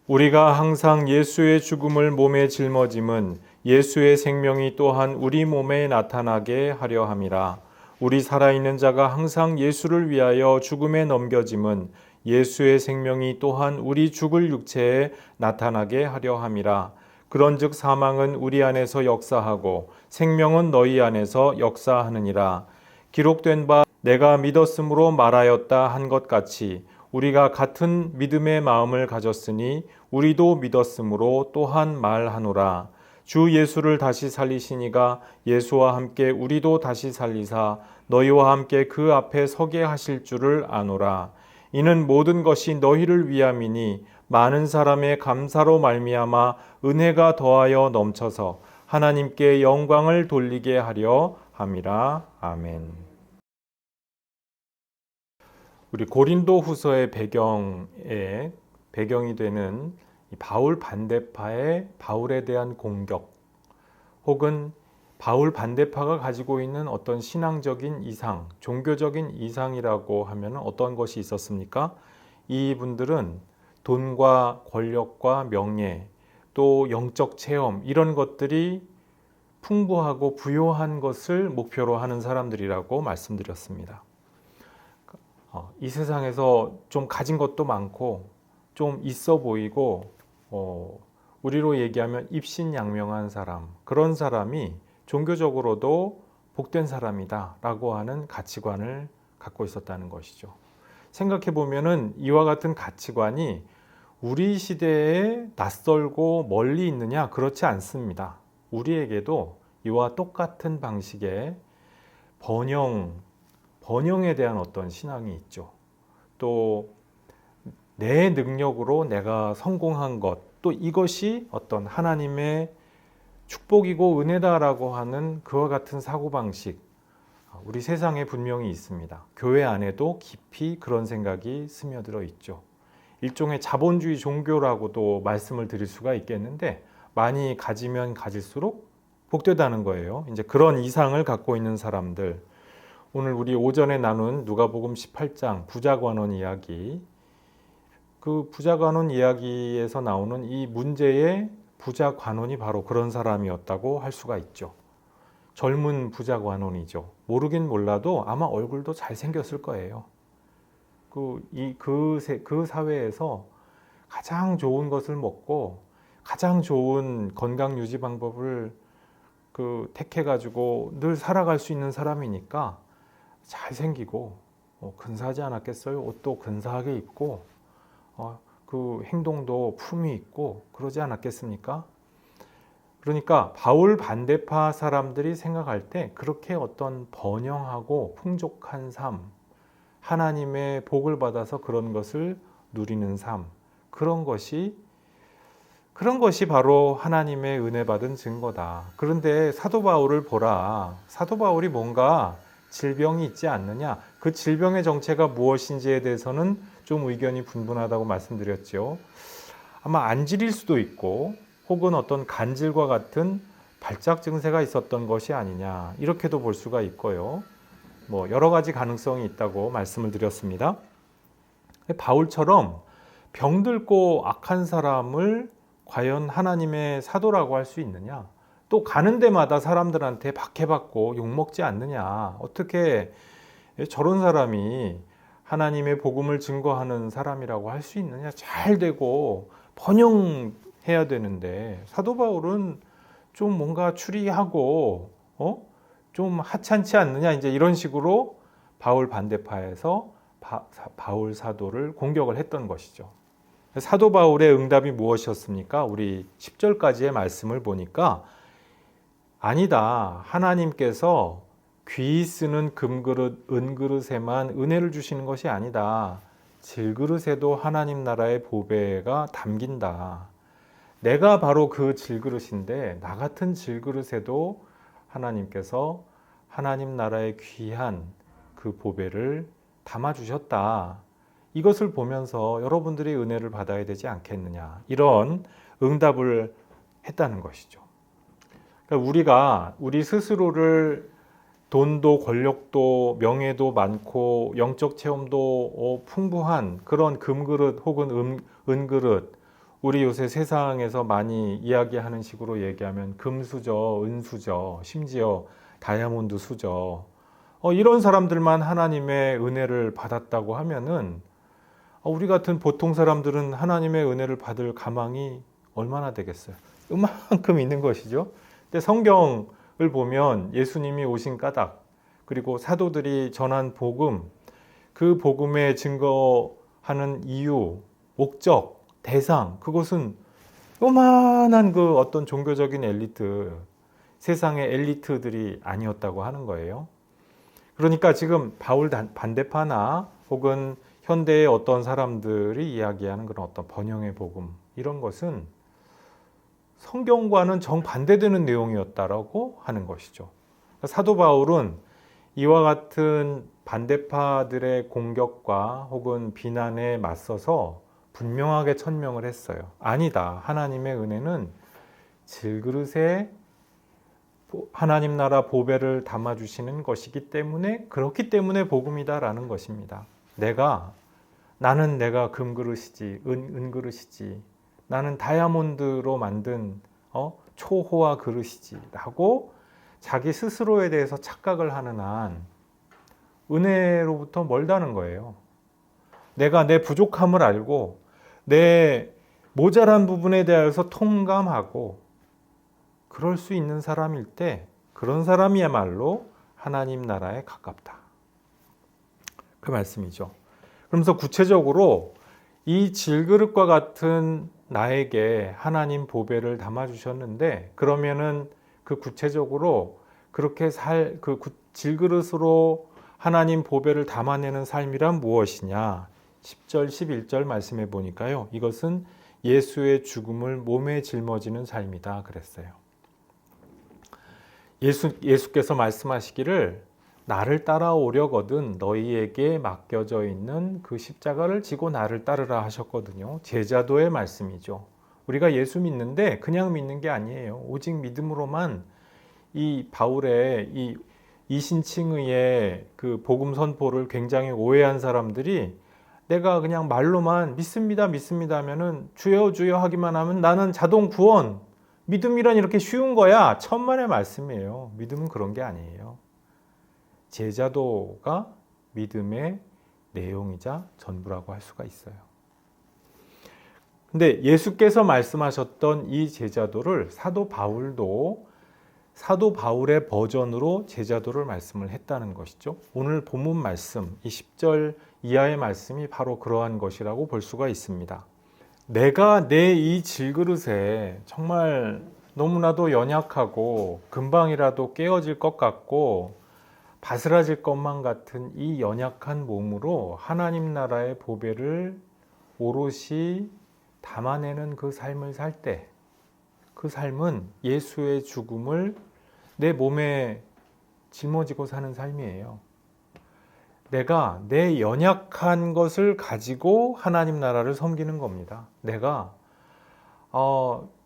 우리가 항상 예수의 죽음을 몸에 짊어짐은 예수의 생명이 또한 우리 몸에 나타나게 하려 함이라. 우리 살아있는 자가 항상 예수를 위하여 죽음에 넘겨짐은 예수의 생명이 또한 우리 죽을 육체에 나타나게 하려 함이라. 그런즉 사망은 우리 안에서 역사하고 생명은 너희 안에서 역사하느니라. 기록된 바 내가 믿었으므로 말하였다 한 것 같이 우리가 같은 믿음의 마음을 가졌으니 우리도 믿었으므로 또한 말하노라. 주 예수를 다시 살리시니가 예수와 함께 우리도 다시 살리사 너희와 함께 그 앞에 서게 하실 줄을 아노라. 이는 모든 것이 너희를 위함이니 많은 사람의 감사로 말미암아 은혜가 더하여 넘쳐서 하나님께 영광을 돌리게 하려 함이라. 아멘. 우리 고린도 후서의 배경이 되는 바울 반대파의 바울에 대한 공격, 혹은 바울 반대파가 가지고 있는 어떤 신앙적인 이상, 종교적인 이상이라고 하면 어떤 것이 있었습니까? 이분들은 돈과 권력과 명예, 또 영적 체험, 이런 것들이 풍부하고 부요한 것을 목표로 하는 사람들이라고 말씀드렸습니다. 이 세상에서 좀 가진 것도 많고 좀 있어 보이고 우리로 얘기하면 입신양명한 사람, 그런 사람이 종교적으로도 복된 사람이다 라고 하는 가치관을 갖고 있었다는 것이죠. 생각해 보면은 이와 같은 가치관이 우리 시대에 낯설고 멀리 있느냐? 그렇지 않습니다. 우리에게도 이와 똑같은 방식의 번영에 대한 어떤 신앙이 있죠. 또 내 능력으로 내가 성공한 것, 또 이것이 어떤 하나님의 축복이고 은혜다라고 하는 그와 같은 사고방식, 우리 세상에 분명히 있습니다. 교회 안에도 깊이 그런 생각이 스며들어 있죠. 일종의 자본주의 종교라고도 말씀을 드릴 수가 있겠는데, 많이 가지면 가질수록 복되다는 거예요. 이제 그런 이상을 갖고 있는 사람들, 오늘 우리 오전에 나눈 누가복음 18장 부자관원 이야기, 그 부자관원 이야기에서 나오는 이 문제의 부자관원이 바로 그런 사람이었다고 할 수가 있죠. 젊은 부자관원이죠. 모르긴 몰라도 아마 얼굴도 잘생겼을 거예요. 그 사회에서 가장 좋은 것을 먹고 가장 좋은 건강 유지 방법을 택해가지고 늘 살아갈 수 있는 사람이니까 잘생기고 근사하지 않았겠어요? 옷도 근사하게 입고 그 행동도 품이 있고 그러지 않았겠습니까? 그러니까 바울 반대파 사람들이 생각할 때 그렇게 어떤 번영하고 풍족한 삶, 하나님의 복을 받아서 그런 것을 누리는 삶, 그런 것이 바로 하나님의 은혜 받은 증거다. 그런데 사도 바울을 보라. 사도 바울이 뭔가 질병이 있지 않느냐? 그 질병의 정체가 무엇인지에 대해서는 좀 의견이 분분하다고 말씀드렸죠. 아마 안질일 수도 있고, 혹은 어떤 간질과 같은 발작 증세가 있었던 것이 아니냐, 이렇게도 볼 수가 있고요. 여러 가지 가능성이 있다고 말씀을 드렸습니다. 바울처럼 병들고 악한 사람을 과연 하나님의 사도라고 할 수 있느냐? 또 가는 데마다 사람들한테 박해받고 욕먹지 않느냐? 어떻게 저런 사람이 하나님의 복음을 증거하는 사람이라고 할 수 있느냐? 잘 되고 번영해야 되는데 사도 바울은 좀 뭔가 추리하고 좀 하찮지 않느냐? 이제 이런 식으로 바울 반대파에서 바울 사도를 공격을 했던 것이죠. 사도 바울의 응답이 무엇이었습니까? 우리 10절까지의 말씀을 보니까 아니다. 하나님께서 귀 쓰는 금그릇, 은그릇에만 은혜를 주시는 것이 아니다. 질그릇에도 하나님 나라의 보배가 담긴다. 내가 바로 그 질그릇인데 나 같은 질그릇에도 하나님께서 하나님 나라의 귀한 그 보배를 담아주셨다. 이것을 보면서 여러분들이 은혜를 받아야 되지 않겠느냐. 이런 응답을 했다는 것이죠. 그러니까 우리 스스로를 돈도 권력도 명예도 많고 영적 체험도 풍부한 그런 금그릇 혹은 은그릇 우리 요새 세상에서 많이 이야기하는 식으로 얘기하면 금수저, 은수저, 심지어 다이아몬드 수저, 이런 사람들만 하나님의 은혜를 받았다고 하면은 우리 같은 보통 사람들은 하나님의 은혜를 받을 가망이 얼마나 되겠어요? 이만큼 있는 것이죠. 근데 성경을 보면 예수님이 오신 까닭, 그리고 사도들이 전한 복음, 그 복음에 증거하는 이유, 목적, 대상, 그것은 요만한 그 어떤 종교적인 엘리트, 세상의 엘리트들이 아니었다고 하는 거예요. 그러니까 지금 바울 반대파나 혹은 현대의 어떤 사람들이 이야기하는 그런 어떤 번영의 복음, 이런 것은 성경과는 정반대되는 내용이었다라고 하는 것이죠. 사도 바울은 이와 같은 반대파들의 공격과 혹은 비난에 맞서서 분명하게 천명을 했어요. 아니다. 하나님의 은혜는 질그릇에 하나님 나라 보배를 담아주시는 것이기 때문에, 그렇기 때문에 복음이다라는 것입니다. 나는 내가 금그릇이지, 은그릇이지, 나는 다이아몬드로 만든 초호화 그릇이지 라고 자기 스스로에 대해서 착각을 하는 한 은혜로부터 멀다는 거예요. 내가 내 부족함을 알고 내 모자란 부분에 대해서 통감하고 그럴 수 있는 사람일 때 그런 사람이야말로 하나님 나라에 가깝다. 그 말씀이죠. 그러면서 구체적으로 이 질그릇과 같은 나에게 하나님 보배를 담아주셨는데, 그러면은 그 구체적으로 그렇게 그 질그릇으로 하나님 보배를 담아내는 삶이란 무엇이냐? 10절, 11절 말씀해 보니까요. 이것은 예수의 죽음을 몸에 짊어지는 삶이다 그랬어요. 예수께서 말씀하시기를 나를 따라오려거든 너희에게 맡겨져 있는 그 십자가를 지고 나를 따르라 하셨거든요. 제자도의 말씀이죠. 우리가 예수 믿는데 그냥 믿는 게 아니에요. 오직 믿음으로만 이 바울의 이 이신칭의의 그 복음 선포를 굉장히 오해한 사람들이 내가 그냥 말로만 믿습니다 하면은 주여 주여 하기만 하면 나는 자동 구원, 믿음이란 이렇게 쉬운 거야. 천만의 말씀이에요. 믿음은 그런 게 아니에요. 제자도가 믿음의 내용이자 전부라고 할 수가 있어요. 근데 예수께서 말씀하셨던 이 제자도를 사도 바울의 버전으로 제자도를 말씀을 했다는 것이죠. 오늘 본문 말씀, 이 10절 이하의 말씀이 바로 그러한 것이라고 볼 수가 있습니다. 내가 내 이 질그릇에 정말 너무나도 연약하고 금방이라도 깨어질 것 같고 바스라질 것만 같은 이 연약한 몸으로 하나님 나라의 보배를 오롯이 담아내는 그 삶을 살 때, 그 삶은 예수의 죽음을 내 몸에 짊어지고 사는 삶이에요. 내가 내 연약한 것을 가지고 하나님 나라를 섬기는 겁니다. 내가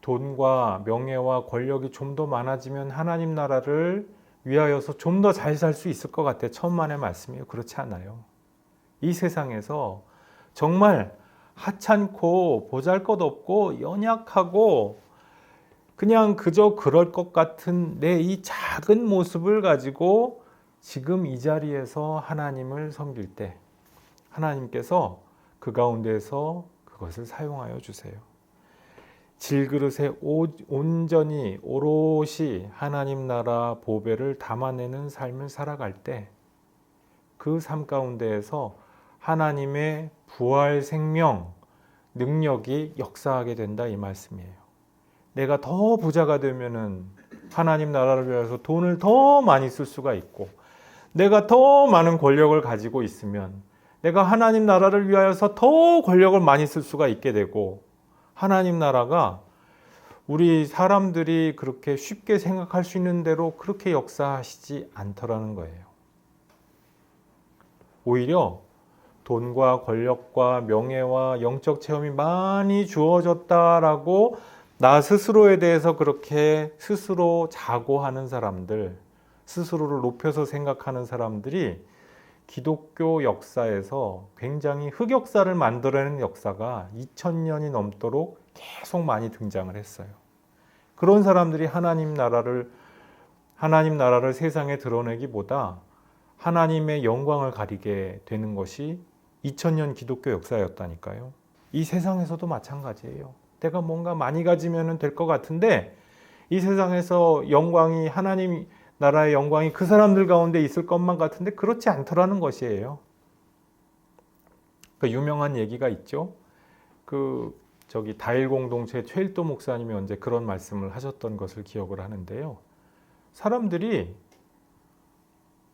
돈과 명예와 권력이 좀 더 많아지면 하나님 나라를 위하여서 좀 더 잘 살 수 있을 것 같아. 천만의 말씀이에요. 그렇지 않아요. 이 세상에서 정말 하찮고 보잘것없고 연약하고 그냥 그저 그럴 것 같은 내 이 작은 모습을 가지고 지금 이 자리에서 하나님을 섬길 때 하나님께서 그 가운데서 그것을 사용하여 주세요. 질그릇에 온전히 오롯이 하나님 나라 보배를 담아내는 삶을 살아갈 때 그 삶 가운데에서 하나님의 부활 생명 능력이 역사하게 된다 이 말씀이에요. 내가 더 부자가 되면은 하나님 나라를 위해서 돈을 더 많이 쓸 수가 있고, 내가 더 많은 권력을 가지고 있으면 내가 하나님 나라를 위하여서 더 권력을 많이 쓸 수가 있게 되고, 하나님 나라가 우리 사람들이 그렇게 쉽게 생각할 수 있는 대로 그렇게 역사하시지 않더라는 거예요. 오히려 돈과 권력과 명예와 영적 체험이 많이 주어졌다라고 나 스스로에 대해서 그렇게 스스로 자고하는 사람들, 스스로를 높여서 생각하는 사람들이 기독교 역사에서 굉장히 흑역사를 만들어내는 역사가 2000년이 넘도록 계속 많이 등장을 했어요. 그런 사람들이 하나님 나라를 세상에 드러내기보다 하나님의 영광을 가리게 되는 것이 2000년 기독교 역사였다니까요. 이 세상에서도 마찬가지예요. 내가 뭔가 많이 가지면 될 것 같은데 이 세상에서 영광이, 하나님 나라의 영광이 그 사람들 가운데 있을 것만 같은데 그렇지 않더라는 것이에요. 그 유명한 얘기가 있죠. 다일 공동체 최일도 목사님이 언제 그런 말씀을 하셨던 것을 기억을 하는데요. 사람들이,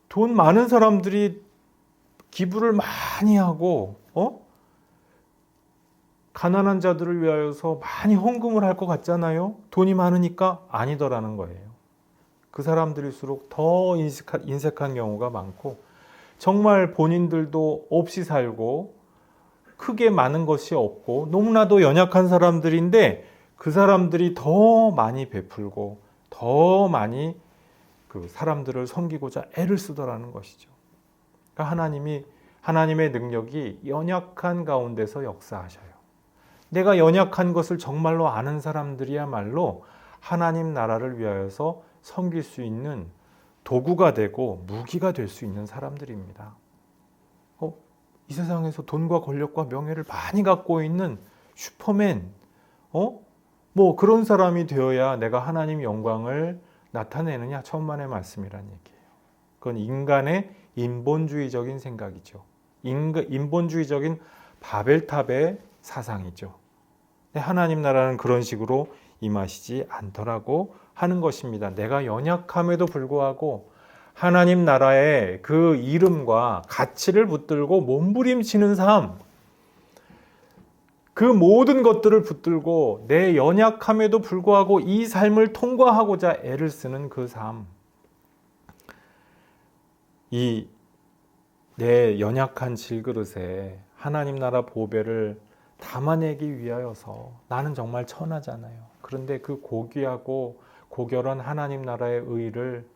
돈 많은 사람들이 기부를 많이 하고 가난한 자들을 위하여서 많이 헌금을 할 것 같잖아요. 돈이 많으니까 아니더라는 거예요. 그 사람들일수록 더 인색한 경우가 많고, 정말 본인들도 없이 살고 크게 많은 것이 없고 너무나도 연약한 사람들인데 그 사람들이 더 많이 베풀고 더 많이 그 사람들을 섬기고자 애를 쓰더라는 것이죠. 그러니까 하나님의 능력이 연약한 가운데서 역사하셔요. 내가 연약한 것을 정말로 아는 사람들이야말로 하나님 나라를 위하여서 섬길 수 있는 도구가 되고 무기가 될 수 있는 사람들입니다. 이 세상에서 돈과 권력과 명예를 많이 갖고 있는 슈퍼맨, 그런 사람이 되어야 내가 하나님 영광을 나타내느냐? 천만의 말씀이란 얘기예요. 그건 인간의 인본주의적인 생각이죠. 인본주의적인 바벨탑의 사상이죠. 하나님 나라는 그런 식으로 임하시지 않더라고 하는 것입니다. 내가 연약함에도 불구하고 하나님 나라의 그 이름과 가치를 붙들고 몸부림치는 삶, 그 모든 것들을 붙들고 내 연약함에도 불구하고 이 삶을 통과하고자 애를 쓰는 그 삶, 이 내 연약한 질그릇에 하나님 나라 보배를 담아내기 위하여서 나는 정말 천하잖아요. 그런데 그 고귀하고 고결한 하나님 나라의 의를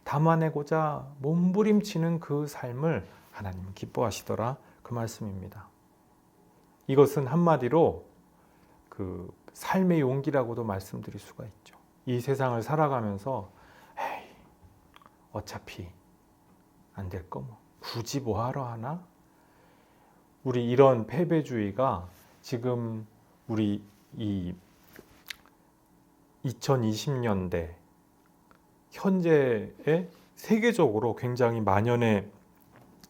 담아내고자 몸부림치는 그 삶을 하나님은 기뻐하시더라, 그 말씀입니다. 이것은 한마디로 그 삶의 용기라고도 말씀드릴 수가 있죠. 이 세상을 살아가면서 에이, 어차피 안 될 거 뭐 굳이 뭐 하러 하나? 우리 이런 패배주의가 지금 우리 이 2020년대 현재에 세계적으로 굉장히 만연해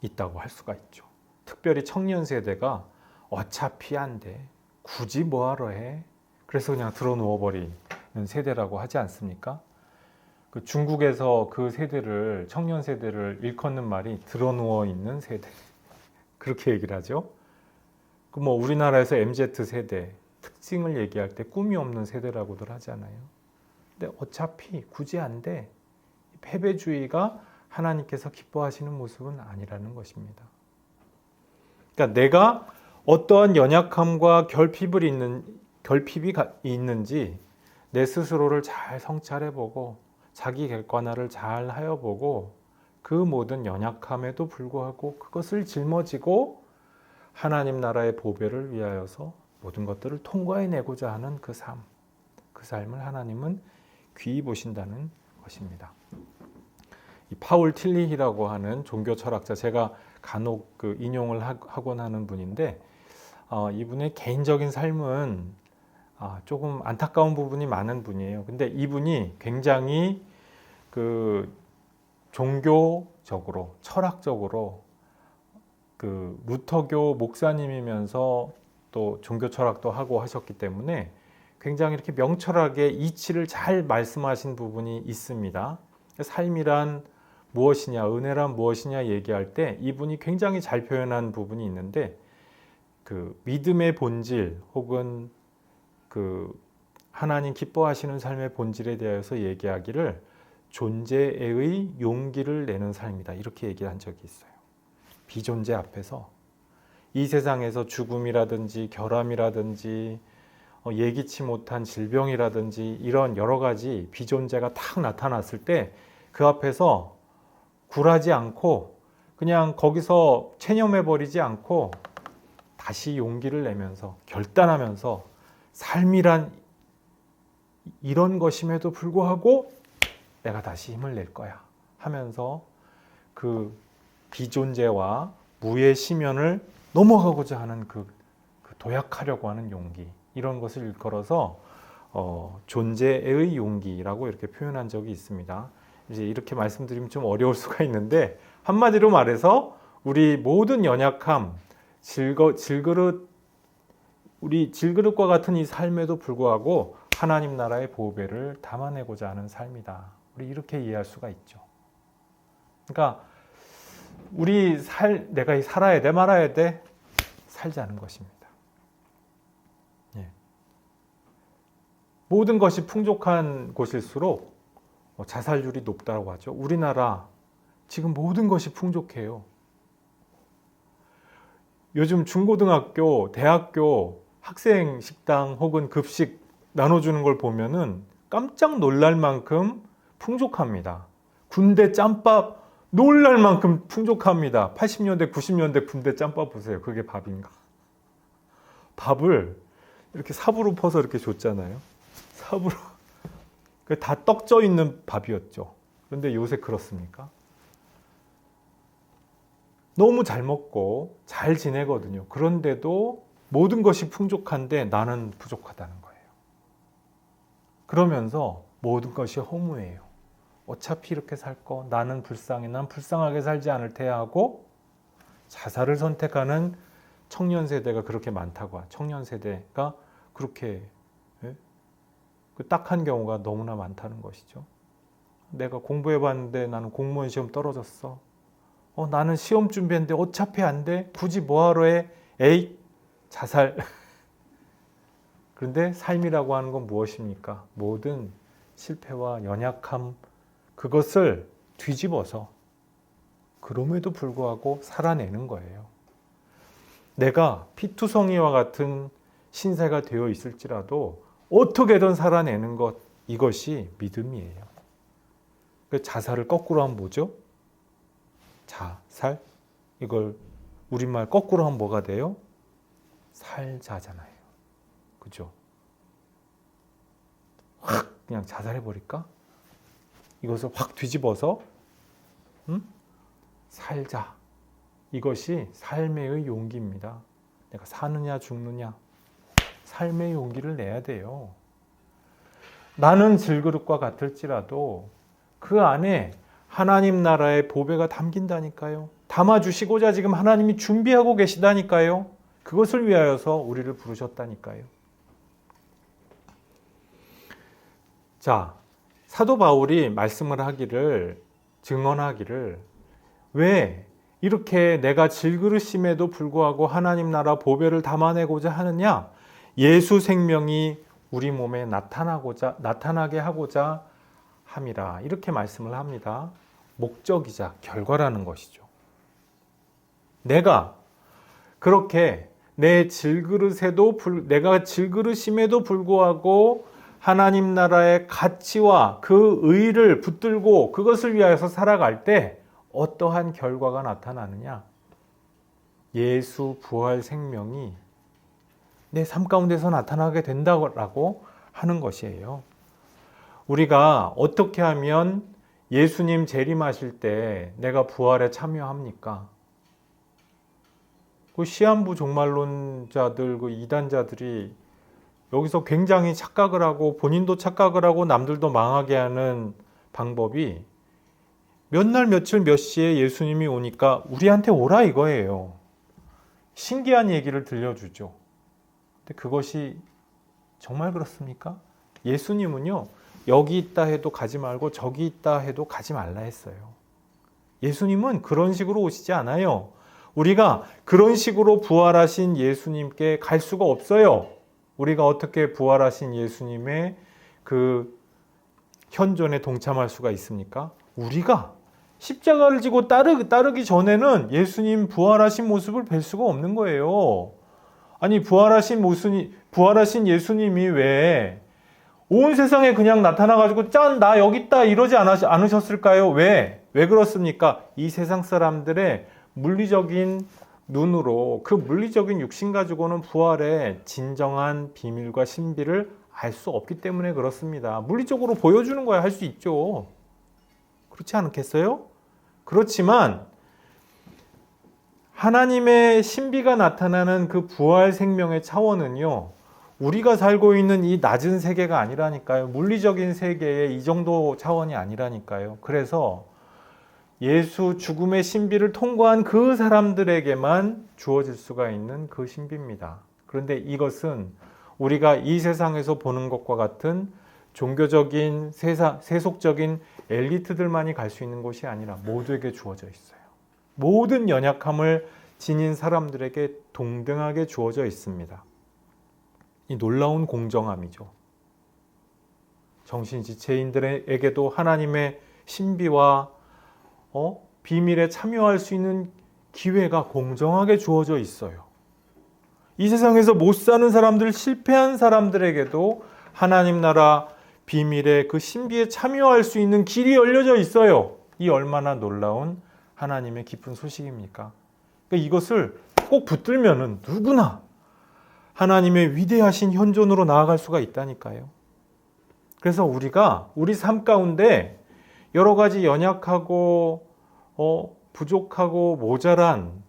있다고 할 수가 있죠. 특별히 청년 세대가 어차피 안 돼, 굳이 뭐하러 해, 그래서 그냥 들어 누워버리는 세대라고 하지 않습니까? 그 중국에서 그 세대를, 청년 세대를 일컫는 말이 들어 누워 있는 세대, 그렇게 얘기를 하죠. 우리나라에서 MZ 세대 특징을 얘기할 때 꿈이 없는 세대라고들 하잖아요. 근데 어차피 굳이 안 돼, 패배주의가 하나님께서 기뻐하시는 모습은 아니라는 것입니다. 그러니까 내가 어떠한 연약함과 결핍이 있는지 내 스스로를 잘 성찰해보고 자기 객관화를 잘 하여보고 그 모든 연약함에도 불구하고 그것을 짊어지고 하나님 나라의 보배를 위하여서 모든 것들을 통과해내고자 하는 그 삶을 하나님은 귀히 보신다는 것입니다. 이 파울 틸리히라고 하는 종교 철학자, 제가 간혹 인용을 하곤 하는 분인데, 이분의 개인적인 삶은 조금 안타까운 부분이 많은 분이에요. 근데 이분이 굉장히 종교적으로, 철학적으로 루터교 목사님이면서 또 종교 철학도 하고 하셨기 때문에 굉장히 이렇게 명철하게 이치를 잘 말씀하신 부분이 있습니다. 삶이란 무엇이냐, 은혜란 무엇이냐 얘기할 때 이분이 굉장히 잘 표현한 부분이 있는데, 그 믿음의 본질 혹은 그 하나님 기뻐하시는 삶의 본질에 대해서 얘기하기를 존재의 용기를 내는 삶이다, 이렇게 얘기한 적이 있어요. 비존재 앞에서 이 세상에서 죽음이라든지 결함이라든지 예기치 못한 질병이라든지 이런 여러 가지 비존재가 탁 나타났을 때 그 앞에서 굴하지 않고 그냥 거기서 체념해버리지 않고 다시 용기를 내면서 결단하면서 삶이란 이런 것임에도 불구하고 내가 다시 힘을 낼 거야 하면서 그 비존재와 무의 심연을 넘어가고자 하는 그 도약하려고 하는 용기, 이런 것을 일컬어서 존재의 용기라고 이렇게 표현한 적이 있습니다. 이제 이렇게 말씀드리면 좀 어려울 수가 있는데, 한마디로 말해서 우리 모든 연약함, 우리 질그릇과 같은 이 삶에도 불구하고 하나님 나라의 보배를 담아내고자 하는 삶이다. 우리 이렇게 이해할 수가 있죠. 그러니까 내가 살아야 돼, 말아야 돼? 살자는 것입니다. 예. 모든 것이 풍족한 곳일수록 자살률이 높다고 하죠. 우리나라 지금 모든 것이 풍족해요. 요즘 중고등학교, 대학교 학생 식당 혹은 급식 나눠주는 걸 보면은 깜짝 놀랄 만큼 풍족합니다. 군대 짬밥 놀랄 만큼 풍족합니다. 80년대, 90년대 군대 짬밥 보세요. 그게 밥인가? 밥을 이렇게 삽으로 퍼서 이렇게 줬잖아요. 삽으로. 다 떡져 있는 밥이었죠. 그런데 요새 그렇습니까? 너무 잘 먹고 잘 지내거든요. 그런데도 모든 것이 풍족한데 나는 부족하다는 거예요. 그러면서 모든 것이 허무해요. 어차피 이렇게 살 거, 나는 불쌍해, 난 불쌍하게 살지 않을 테야 하고 자살을 선택하는 청년 세대가 그렇게 많다고, 청년 세대가 그렇게 딱한 경우가 너무나 많다는 것이죠. 내가 공부해봤는데 나는 공무원 시험 떨어졌어. 나는 시험 준비했는데 어차피 안 돼. 굳이 뭐하러 해? 에이, 자살. 그런데 삶이라고 하는 건 무엇입니까? 모든 실패와 연약함, 그것을 뒤집어서 그럼에도 불구하고 살아내는 거예요. 내가 피투성이와 같은 신세가 되어 있을지라도 어떻게든 살아내는 것, 이것이 믿음이에요. 자살을 거꾸로 하면 뭐죠? 자살? 이걸 우리말 거꾸로 하면 뭐가 돼요? 살자잖아요. 그죠? 확 그냥 자살해버릴까? 이것을 확 뒤집어서 살자. 이것이 삶의 용기입니다. 내가 사느냐 죽느냐, 삶의 용기를 내야 돼요. 나는 질그릇과 같을지라도 그 안에 하나님 나라의 보배가 담긴다니까요. 담아주시고자 지금 하나님이 준비하고 계시다니까요. 그것을 위하여서 우리를 부르셨다니까요. 자, 사도 바울이 말씀을 증언하기를 왜 이렇게 내가 질그릇임에도 불구하고 하나님 나라 보배를 담아내고자 하느냐? 예수 생명이 우리 몸에 나타나게 하고자 함이라. 이렇게 말씀을 합니다. 목적이자 결과라는 것이죠. 내가 그렇게 내가 질그릇임에도 불구하고 하나님 나라의 가치와 그 의의를 붙들고 그것을 위하여서 살아갈 때 어떠한 결과가 나타나느냐? 예수 부활 생명이 내 삶 가운데서 나타나게 된다고 하는 것이에요. 우리가 어떻게 하면 예수님 재림하실 때 내가 부활에 참여합니까? 그 시한부 종말론자들, 그 이단자들이 여기서 굉장히 착각을 하고 본인도 착각을 하고 남들도 망하게 하는 방법이 몇 날 며칠 몇 시에 예수님이 오니까 우리한테 오라 이거예요. 신기한 얘기를 들려주죠. 근데 그것이 정말 그렇습니까? 예수님은요, 여기 있다 해도 가지 말고 저기 있다 해도 가지 말라 했어요. 예수님은 그런 식으로 오시지 않아요. 우리가 그런 식으로 부활하신 예수님께 갈 수가 없어요. 우리가 어떻게 부활하신 예수님의 그 현존에 동참할 수가 있습니까? 우리가 십자가를 지고 따르기 전에는 예수님 부활하신 모습을 뵐 수가 없는 거예요. 아니, 부활하신 예수님이 왜 온 세상에 그냥 나타나가지고 짠, 나 여기 있다 이러지 않으셨을까요? 왜 그렇습니까? 이 세상 사람들의 물리적인 눈으로 그 물리적인 육신 가지고는 부활의 진정한 비밀과 신비를 알 수 없기 때문에 그렇습니다. 물리적으로 보여주는 거야 할 수 있죠. 그렇지 않겠어요? 그렇지만 하나님의 신비가 나타나는 그 부활 생명의 차원은요, 우리가 살고 있는 이 낮은 세계가 아니라니까요. 물리적인 세계의 이 정도 차원이 아니라니까요. 그래서 예수 죽음의 신비를 통과한 그 사람들에게만 주어질 수가 있는 그 신비입니다. 그런데 이것은 우리가 이 세상에서 보는 것과 같은 종교적인 세속적인 엘리트들만이 갈 수 있는 곳이 아니라 모두에게 주어져 있어요. 모든 연약함을 지닌 사람들에게 동등하게 주어져 있습니다. 이 놀라운 공정함이죠. 정신지체인들에게도 하나님의 신비와 비밀에 참여할 수 있는 기회가 공정하게 주어져 있어요. 이 세상에서 못 사는 사람들, 실패한 사람들에게도 하나님 나라 비밀의 그 신비에 참여할 수 있는 길이 열려져 있어요. 이 얼마나 놀라운 하나님의 기쁜 소식입니까? 그러니까 이것을 꼭 붙들면은 누구나 하나님의 위대하신 현존으로 나아갈 수가 있다니까요. 그래서 우리가 우리 삶 가운데 여러 가지 연약하고 부족하고 모자란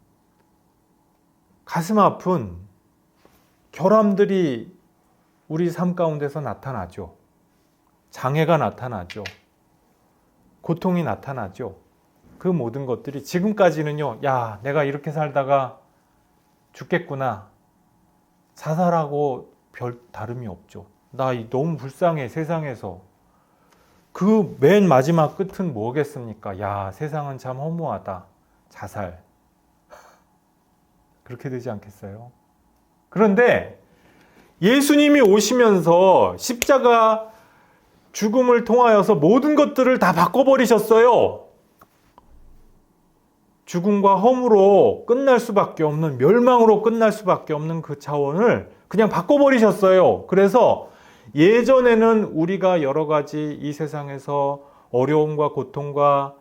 가슴 아픈 결함들이 우리 삶 가운데서 나타나죠. 장애가 나타나죠. 고통이 나타나죠. 그 모든 것들이 지금까지는요, 야, 내가 이렇게 살다가 죽겠구나. 자살하고 별 다름이 없죠. 나 너무 불쌍해, 세상에서. 그 맨 마지막 끝은 뭐겠습니까? 야, 세상은 참 허무하다. 자살. 그렇게 되지 않겠어요? 그런데 예수님이 오시면서 십자가 죽음을 통하여서 모든 것들을 다 바꿔버리셨어요. 죽음과 허무로 끝날 수밖에 없는, 멸망으로 끝날 수밖에 없는 그 차원을 그냥 바꿔버리셨어요. 그래서 예전에는 우리가 여러 가지 이 세상에서 어려움과 고통과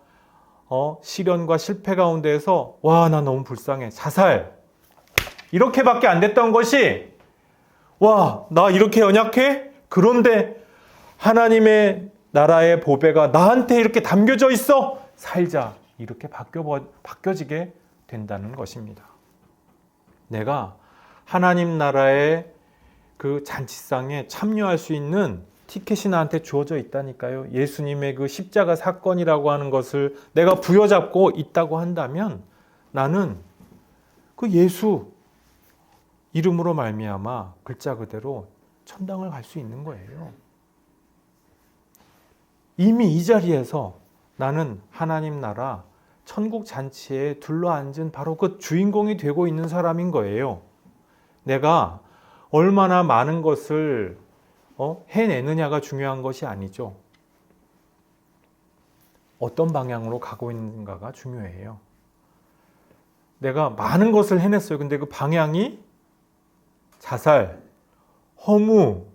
시련과 실패 가운데에서 와, 나 너무 불쌍해. 자살. 이렇게밖에 안 됐던 것이 와, 나 이렇게 연약해? 그런데 하나님의 나라의 보배가 나한테 이렇게 담겨져 있어. 살자. 이렇게 바뀌어지게 된다는 것입니다. 내가 하나님 나라의 그 잔치상에 참여할 수 있는 티켓이 나한테 주어져 있다니까요. 예수님의 그 십자가 사건이라고 하는 것을 내가 부여잡고 있다고 한다면 나는 그 예수 이름으로 말미암아 글자 그대로 천당을 갈 수 있는 거예요. 이미 이 자리에서 나는 하나님 나라 천국 잔치에 둘러앉은 바로 그 주인공이 되고 있는 사람인 거예요. 내가 얼마나 많은 것을 해내느냐가 중요한 것이 아니죠. 어떤 방향으로 가고 있는가가 중요해요. 내가 많은 것을 해냈어요. 근데 그 방향이 자살, 허무,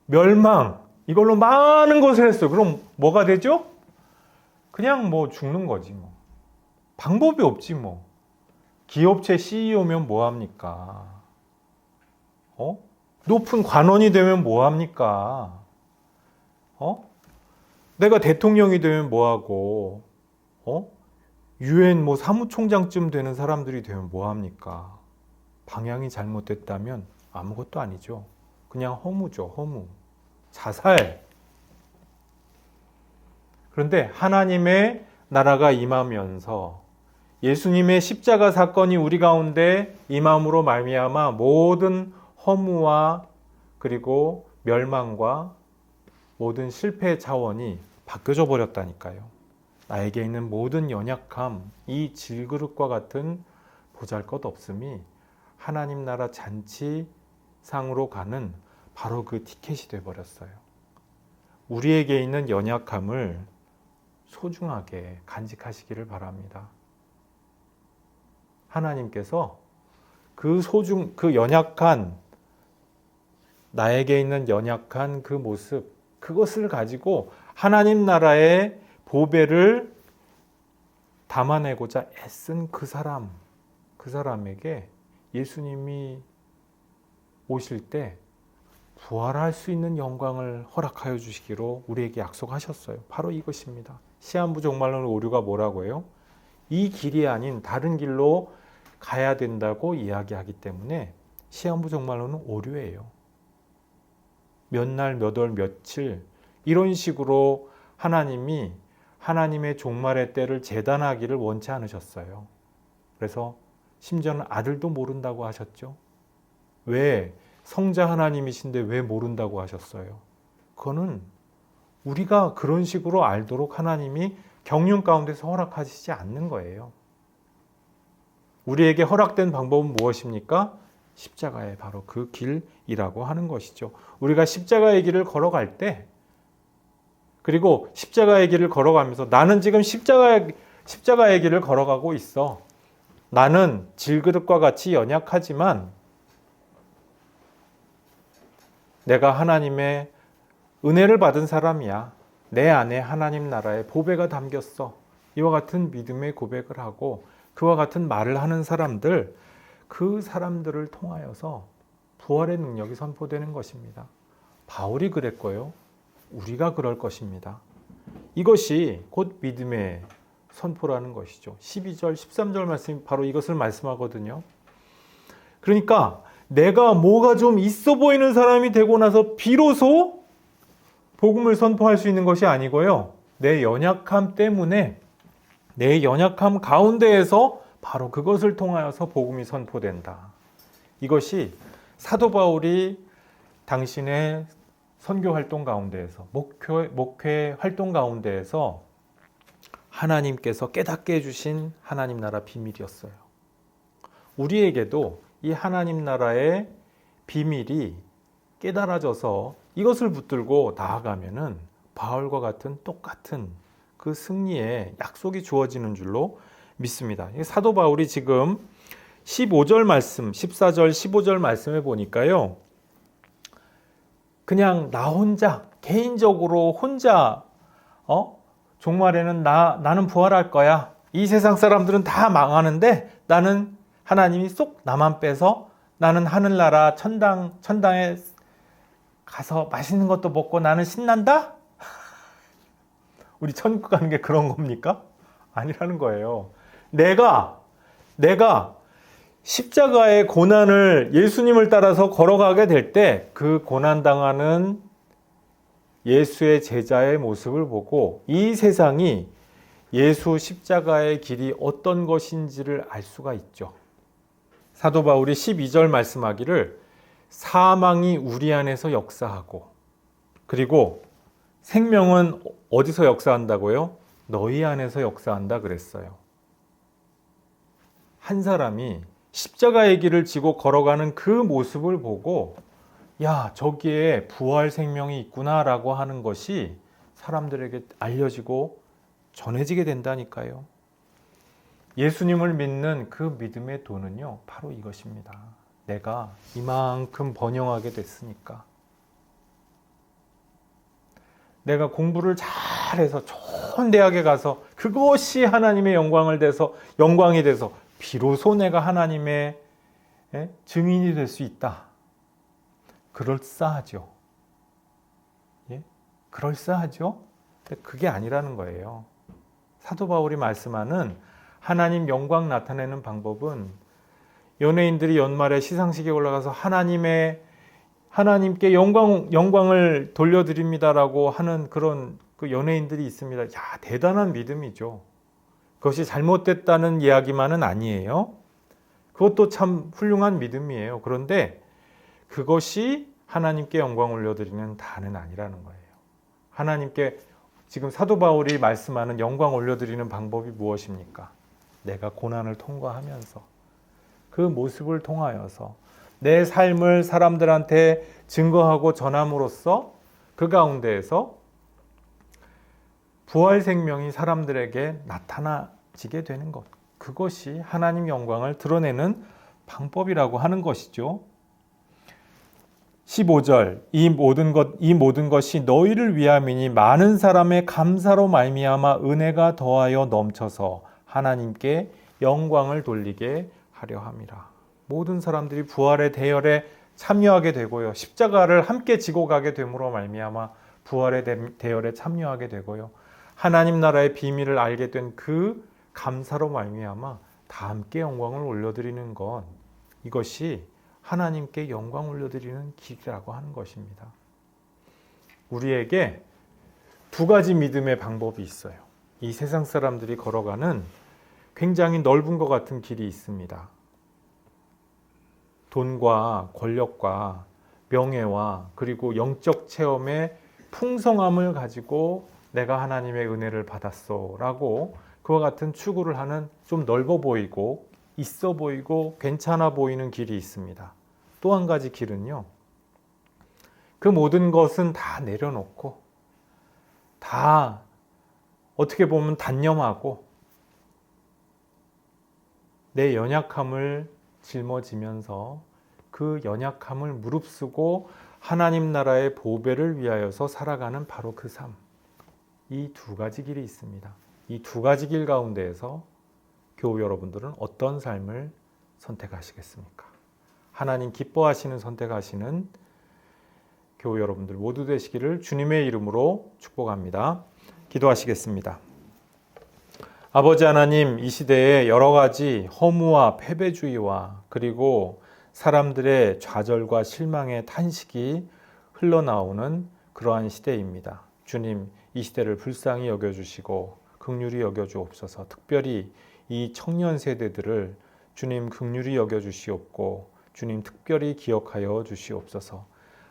멸망, 이걸로 많은 것을 했어요. 그럼 뭐가 되죠? 그냥 뭐 죽는 거지 뭐. 방법이 없지 뭐. 기업체 CEO면 뭐합니까? 높은 관원이 되면 뭐합니까? 내가 대통령이 되면 뭐하고, UN 뭐 사무총장쯤 되는 사람들이 되면 뭐합니까? 방향이 잘못됐다면 아무것도 아니죠. 그냥 허무죠, 허무. 자살. 그런데 하나님의 나라가 임하면서 예수님의 십자가 사건이 우리 가운데 임함으로 말미암아 모든 허무와 그리고 멸망과 모든 실패의 차원이 바뀌어져 버렸다니까요. 나에게 있는 모든 연약함, 이 질그릇과 같은 보잘것없음이 하나님 나라 잔치상으로 가는 바로 그 티켓이 되어버렸어요. 우리에게 있는 연약함을 소중하게 간직하시기를 바랍니다. 하나님께서 그 연약한, 나에게 있는 연약한 그 모습, 그것을 가지고 하나님 나라의 보배를 담아내고자 애쓴 그 사람, 그 사람에게 예수님이 오실 때 부활할 수 있는 영광을 허락하여 주시기로 우리에게 약속하셨어요. 바로 이것입니다. 시한부 종말론 오류가 뭐라고 해요? 이 길이 아닌 다른 길로 가야 된다고 이야기하기 때문에 시한부 종말론은 오류예요. 몇 날, 몇 월, 며칠 이런 식으로 하나님이 하나님의 종말의 때를 재단하기를 원치 않으셨어요. 그래서 심지어는 아들도 모른다고 하셨죠. 왜? 성자 하나님이신데 왜 모른다고 하셨어요? 그거는 우리가 그런 식으로 알도록 하나님이 경륜 가운데서 허락하시지 않는 거예요. 우리에게 허락된 방법은 무엇입니까? 십자가의 바로 그 길이라고 하는 것이죠. 우리가 십자가의 길을 걸어갈 때, 그리고 십자가의 길을 걸어가면서 나는 지금 십자가의 길을 걸어가고 있어. 나는 질그릇과 같이 연약하지만 내가 하나님의 은혜를 받은 사람이야. 내 안에 하나님 나라의 보배가 담겼어. 이와 같은 믿음의 고백을 하고 그와 같은 말을 하는 사람들, 그 사람들을 통하여서 부활의 능력이 선포되는 것입니다. 바울이 그랬고요. 우리가 그럴 것입니다. 이것이 곧 믿음의 선포라는 것이죠. 12절, 13절 말씀이 바로 이것을 말씀하거든요. 그러니까 내가 뭐가 좀 있어 보이는 사람이 되고 나서 비로소 복음을 선포할 수 있는 것이 아니고요. 내 연약함 때문에, 내 연약함 가운데에서 바로 그것을 통하여서 복음이 선포된다. 이것이 사도 바울이 당신의 선교 활동 가운데에서, 목회 활동 가운데에서 하나님께서 깨닫게 해주신 하나님 나라 비밀이었어요. 우리에게도 이 하나님 나라의 비밀이 깨달아져서 이것을 붙들고 나아가면은 바울과 같은 똑같은 그 승리의 약속이 주어지는 줄로 믿습니다. 사도 바울이 지금 15절 말씀, 14절, 15절 말씀에 보니까요. 그냥 나 혼자, 개인적으로 혼자, 종말에는 나는 부활할 거야. 이 세상 사람들은 다 망하는데 나는 하나님이 쏙 나만 빼서 나는 하늘나라 천당에 가서 맛있는 것도 먹고 나는 신난다? 우리 천국 가는 게 그런 겁니까? 아니라는 거예요. 내가 십자가의 고난을 예수님을 따라서 걸어가게 될 때 그 고난당하는 예수의 제자의 모습을 보고 이 세상이 예수 십자가의 길이 어떤 것인지를 알 수가 있죠. 사도 바울이 12절 말씀하기를 사망이 우리 안에서 역사하고 그리고 생명은 어디서 역사한다고요? 너희 안에서 역사한다 그랬어요. 한 사람이 십자가의 길을 지고 걸어가는 그 모습을 보고 야, 저기에 부활 생명이 있구나라고 하는 것이 사람들에게 알려지고 전해지게 된다니까요. 예수님을 믿는 그 믿음의 도는요, 바로 이것입니다. 내가 이만큼 번영하게 됐으니까. 내가 공부를 잘해서 좋은 대학에 가서 그것이 하나님의 영광이 돼서 비로소 내가 하나님의 증인이 될 수 있다. 그럴싸하죠. 예? 그럴싸하죠? 근데 그게 아니라는 거예요. 사도 바울이 말씀하는 하나님 영광 나타내는 방법은 연예인들이 연말에 시상식에 올라가서 하나님께 영광을 돌려드립니다라고 하는 그런 그 연예인들이 있습니다. 야, 대단한 믿음이죠. 그것이 잘못됐다는 이야기만은 아니에요. 그것도 참 훌륭한 믿음이에요. 그런데 그것이 하나님께 영광 올려드리는 다는 아니라는 거예요. 하나님께 지금 사도 바울이 말씀하는 영광 올려드리는 방법이 무엇입니까? 내가 고난을 통과하면서 그 모습을 통하여서 내 삶을 사람들한테 증거하고 전함으로써 그 가운데에서 부활 생명이 사람들에게 나타나지게 되는 것. 그것이 하나님 영광을 드러내는 방법이라고 하는 것이죠. 15절 이 모든 것이 너희를 위함이니 많은 사람의 감사로 말미암아 은혜가 더하여 넘쳐서 하나님께 영광을 돌리게 하려 함이라. 모든 사람들이 부활의 대열에 참여하게 되고요. 십자가를 함께 지고 가게 됨으로 말미암아 부활의 대열에 참여하게 되고요. 하나님 나라의 비밀을 알게 된 그 감사로 말미암아 다 함께 영광을 올려드리는 것, 이것이 하나님께 영광 올려드리는 길이라고 하는 것입니다. 우리에게 두 가지 믿음의 방법이 있어요. 이 세상 사람들이 걸어가는 굉장히 넓은 것 같은 길이 있습니다. 돈과 권력과 명예와 그리고 영적 체험의 풍성함을 가지고 내가 하나님의 은혜를 받았어 라고 그와 같은 추구를 하는 좀 넓어 보이고 있어 보이고 괜찮아 보이는 길이 있습니다. 또 한 가지 길은요, 그 모든 것은 다 내려놓고 다 어떻게 보면 단념하고 내 연약함을 짊어지면서 그 연약함을 무릅쓰고 하나님 나라의 보배를 위하여서 살아가는 바로 그 삶. 이 두 가지 길이 있습니다. 이 두 가지 길 가운데에서 교우 여러분들은 어떤 삶을 선택하시겠습니까? 하나님 기뻐하시는 선택하시는 교우 여러분들 모두 되시기를 주님의 이름으로 축복합니다. 기도하시겠습니다. 아버지 하나님, 이 시대에 여러 가지 허무와 패배주의와 그리고 사람들의 좌절과 실망의 탄식이 흘러나오는 그러한 시대입니다. 주님, 이 시대를 불쌍히 여겨주시고 긍휼히 여겨주옵소서. 특별히 이 청년 세대들을 주님 긍휼히 여겨주시옵고 주님 특별히 기억하여 주시옵소서.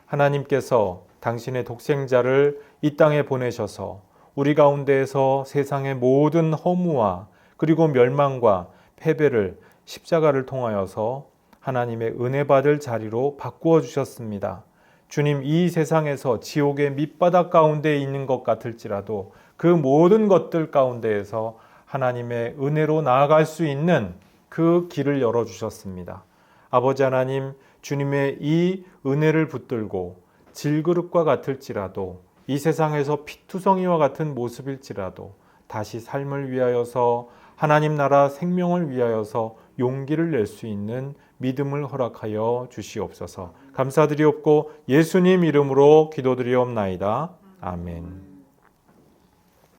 하나님께서 당신의 독생자를 이 땅에 보내셔서 우리 가운데에서 세상의 모든 허무와 그리고 멸망과 패배를 십자가를 통하여서 하나님의 은혜 받을 자리로 바꾸어 주셨습니다. 주님, 이 세상에서 지옥의 밑바닥 가운데 있는 것 같을지라도 그 모든 것들 가운데에서 하나님의 은혜로 나아갈 수 있는 그 길을 열어주셨습니다. 아버지 하나님, 주님의 이 은혜를 붙들고 질그릇과 같을지라도 이 세상에서 피투성이와 같은 모습일지라도 다시 삶을 위하여서 하나님 나라 생명을 위하여서 용기를 낼 수 있는 믿음을 허락하여 주시옵소서. 감사드리옵고 예수님 이름으로 기도드리옵나이다. 아멘.